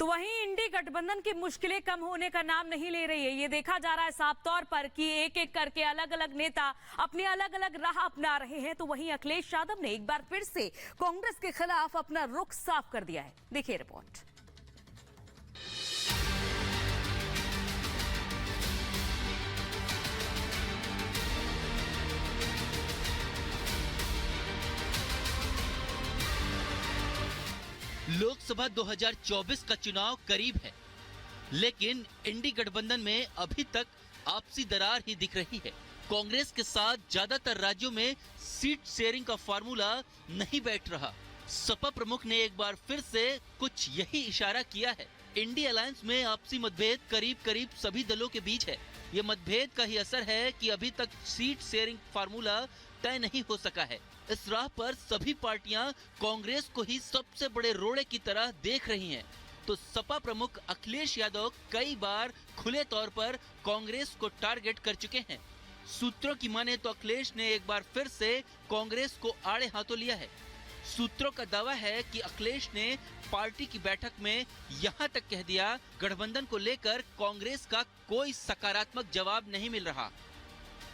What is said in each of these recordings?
तो वहीं इंडी गठबंधन की मुश्किलें कम होने का नाम नहीं ले रही है। ये देखा जा रहा है साफ तौर पर कि एक एक करके अलग अलग नेता अपनी अलग अलग राह अपना रहे हैं। तो वहीं अखिलेश यादव ने एक बार फिर से कांग्रेस के खिलाफ अपना रुख साफ कर दिया है। देखिए रिपोर्ट। लोकसभा 2024 का चुनाव करीब है, लेकिन इंडी गठबंधन में अभी तक आपसी दरार ही दिख रही है। कांग्रेस के साथ ज्यादातर राज्यों में सीट शेयरिंग का फार्मूला नहीं बैठ रहा। सपा प्रमुख ने एक बार फिर से कुछ यही इशारा किया है। इंडी अलायंस में आपसी मतभेद करीब करीब सभी दलों के बीच है। ये मतभेद का ही असर है कि अभी तक सीट शेयरिंग फार्मूला तय नहीं हो सका है। इस राह पर सभी पार्टियां कांग्रेस को ही सबसे बड़े रोड़े की तरह देख रही हैं। तो सपा प्रमुख अखिलेश यादव कई बार खुले तौर पर कांग्रेस को टारगेट कर चुके हैं। सूत्रों की माने तो अखिलेश ने एक बार फिर से कांग्रेस को आड़े हाथों लिया है। सूत्रों का दावा है कि अखिलेश ने पार्टी की बैठक में यहां तक कह दिया, गठबंधन को लेकर कांग्रेस का कोई सकारात्मक जवाब नहीं मिल रहा।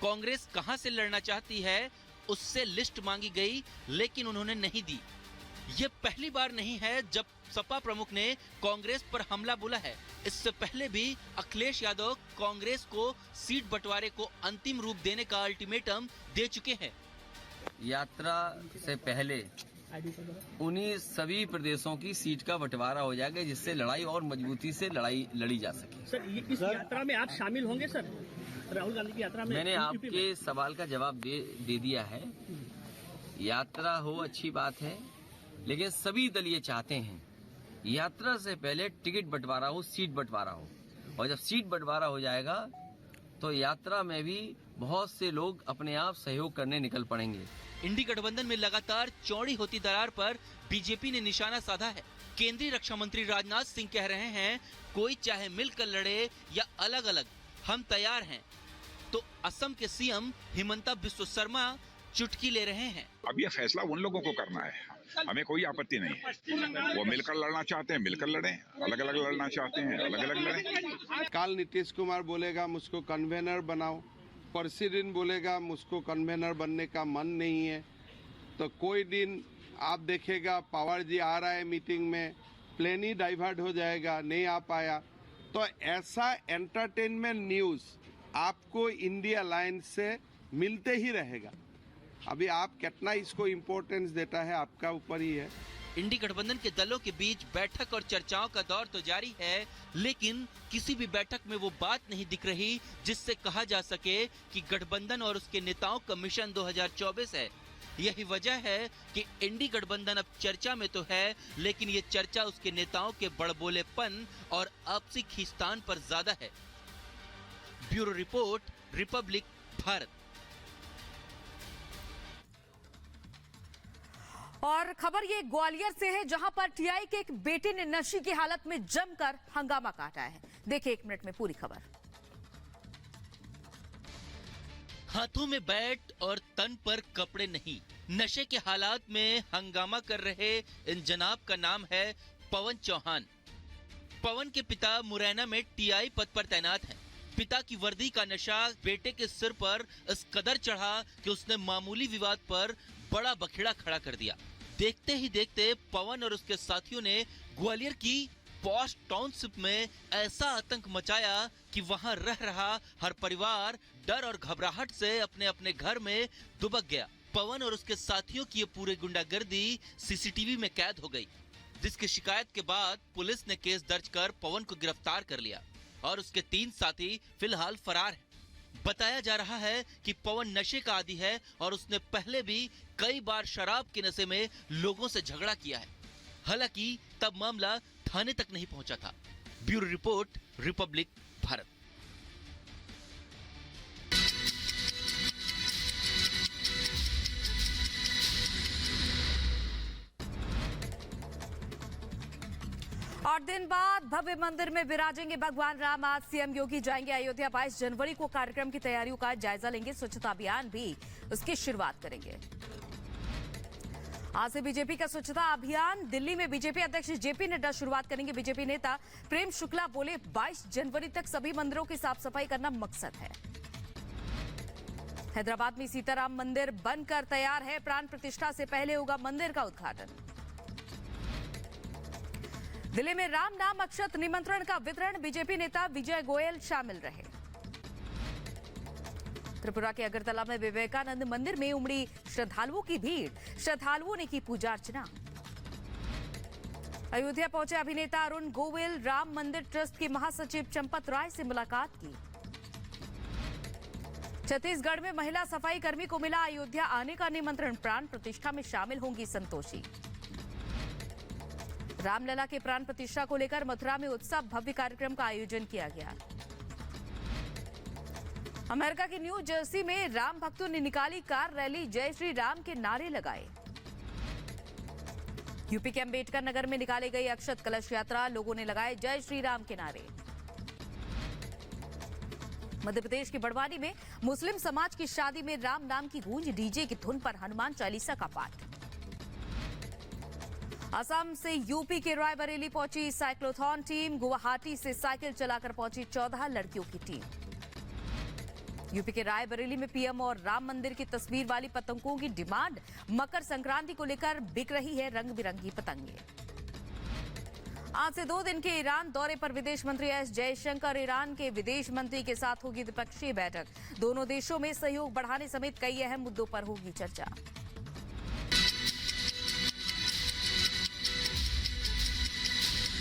कांग्रेस कहां से लड़ना चाहती है उससे लिस्ट मांगी गई, लेकिन उन्होंने नहीं दी। ये पहली बार नहीं है जब सपा प्रमुख ने कांग्रेस पर हमला बोला है। इससे पहले भी अखिलेश यादव कांग्रेस को सीट बंटवारे को अंतिम रूप देने का अल्टीमेटम दे चुके हैं। यात्रा से पहले उन्हीं सभी प्रदेशों की सीट का बंटवारा हो जाएगा, जिससे लड़ाई और मजबूती से लड़ी जा सके। सर, इस यात्रा में आप शामिल होंगे सर? राहुल गांधी की यात्रा में मैंने आपके सवाल का जवाब दे दिया है। यात्रा हो अच्छी बात है, लेकिन सभी दल ये चाहते हैं यात्रा से पहले टिकट बंटवारा हो, सीट बंटवारा हो। और जब सीट बंटवारा हो जाएगा तो यात्रा में भी बहुत से लोग अपने आप सहयोग करने निकल पड़ेंगे। इंडी गठबंधन में लगातार चौड़ी होती दरार पर बीजेपी ने निशाना साधा है। केंद्रीय रक्षा मंत्री राजनाथ सिंह कह रहे हैं, कोई चाहे मिलकर लड़े या अलग अलग, हम तैयार हैं। तो असम के सीएम हिमंता बिस्वा शर्मा चुटकी ले रहे हैं। अब ये फैसला उन लोगों को करना है, हमें कोई आपत्ति नहीं है। वो मिलकर लड़ना चाहते हैं मिलकर लड़ें, अलग अलग लड़ना चाहते हैं अलग अलग लड़ें। कल नीतीश कुमार बोलेगा मुझको कन्वेनर बनाओ, परसी दिन बोलेगा मुझको कन्वेनर बनने का मन नहीं है। तो कोई दिन आप देखेगा पवार जी आ रहा है मीटिंग में, प्लेन ही डाइवर्ट हो जाएगा, नहीं आ पाया। तो ऐसा एंटरटेनमेंट न्यूज आपको इंडिया अलायंस से मिलते ही रहेगा। अभी आप कितना इसको इम्पोर्टेंस देता है आपका ऊपर ही है। इंडी गठबंधन के दलों के बीच बैठक और चर्चाओं का दौर तो जारी है, लेकिन किसी भी बैठक में वो बात नहीं दिख रही जिससे कहा जा सके कि गठबंधन और उसके नेताओं का मिशन 2024 है। यही वजह है कि इंडी गठबंधन अब चर्चा में तो है, लेकिन ये चर्चा उसके नेताओं के बड़बोलेपन और आपसी खींचतान पर ज्यादा है। Bureau report, Republic Bharat. और खबर ये ग्वालियर से है, जहां पर टीआई के एक बेटे ने नशे की हालत में जमकर हंगामा काटा है। देखिए 1 मिनट में पूरी खबर। हाथों में बैट और तन पर कपड़े नहीं, नशे के हालात में हंगामा कर रहे इन जनाब का नाम है पवन चौहान। पवन के पिता मुरैना में टीआई पद पर तैनात हैं। पिता की वर्दी का नशा बेटे के सिर पर इस कदर चढ़ा कि उसने मामूली विवाद पर बड़ा बखेड़ा खड़ा कर दिया। देखते ही देखते पवन और उसके साथियों ने ग्वालियर की पॉश टाउनशिप में ऐसा आतंक मचाया कि वहां रह रहा हर परिवार डर और घबराहट से अपने अपने घर में दुबक गया। पवन और उसके साथियों की ये पूरी गुंडागर्दी सीसीटीवी में कैद हो गई, जिसकी शिकायत के बाद पुलिस ने केस दर्ज कर पवन को गिरफ्तार कर लिया और उसके 3 साथी फिलहाल फरार हैं। बताया जा रहा है कि पवन नशे का आदी है और उसने पहले भी कई बार शराब के नशे में लोगों से झगड़ा किया है। हालांकि तब मामला थाने तक नहीं पहुंचा था। Bureau report, Republic Bharat. और दिन बाद भव्य मंदिर में विराजेंगे भगवान राम। आज सीएम योगी जाएंगे अयोध्या। 22 जनवरी को कार्यक्रम की तैयारियों का जायजा लेंगे। स्वच्छता अभियान भी उसकी शुरुआत करेंगे। आज से बीजेपी का स्वच्छता अभियान। दिल्ली में बीजेपी अध्यक्ष जेपी नड्डा शुरुआत करेंगे। बीजेपी नेता प्रेम शुक्ला बोले 22 जनवरी तक सभी मंदिरों की साफ सफाई करना मकसद है। हैदराबाद में सीताराम मंदिर बनकर तैयार है। प्राण प्रतिष्ठा से पहले होगा मंदिर का उद्घाटन। दिल्ली में राम नाम अक्षत निमंत्रण का वितरण। बीजेपी नेता विजय गोयल शामिल रहे। त्रिपुरा के अगरतला में विवेकानंद मंदिर में उमड़ी श्रद्धालुओं की भीड़। श्रद्धालुओं ने की पूजा अर्चना। अयोध्या पहुंचे अभिनेता अरुण गोविल। राम मंदिर ट्रस्ट की महासचिव चंपत राय से मुलाकात की। छत्तीसगढ़ में महिला सफाई कर्मी को मिला अयोध्या आने का निमंत्रण। प्राण प्रतिष्ठा में शामिल होंगी संतोषी। रामलला के प्राण प्रतिष्ठा को लेकर मथुरा में उत्सव भव्य कार्यक्रम का आयोजन किया गया। अमेरिका के न्यू जर्सी में राम भक्तों ने निकाली कार रैली। जय श्री राम के नारे लगाए। यूपी के अंबेडकर नगर में निकाले गई अक्षत कलश यात्रा। लोगों ने लगाए जय श्री राम के नारे। मध्य प्रदेश के बड़वानी में मुस्लिम समाज की शादी में राम नाम की गूंज। डीजे की धुन पर हनुमान चालीसा का पाठ। असम से यूपी के रायबरेली पहुंची साइक्लोथॉन टीम। गुवाहाटी से साइकिल चलाकर पहुंची 14 लड़कियों की टीम। यूपी के रायबरेली में पीएम और राम मंदिर की तस्वीर वाली पतंगों की डिमांड। मकर संक्रांति को लेकर बिक रही है रंग बिरंगी पतंगे। आज से 2 दिन के ईरान दौरे पर विदेश मंत्री एस जयशंकर। ईरान के विदेश मंत्री के साथ होगी द्विपक्षीय बैठक। दोनों देशों में सहयोग बढ़ाने समेत कई अहम मुद्दों पर होगी चर्चा।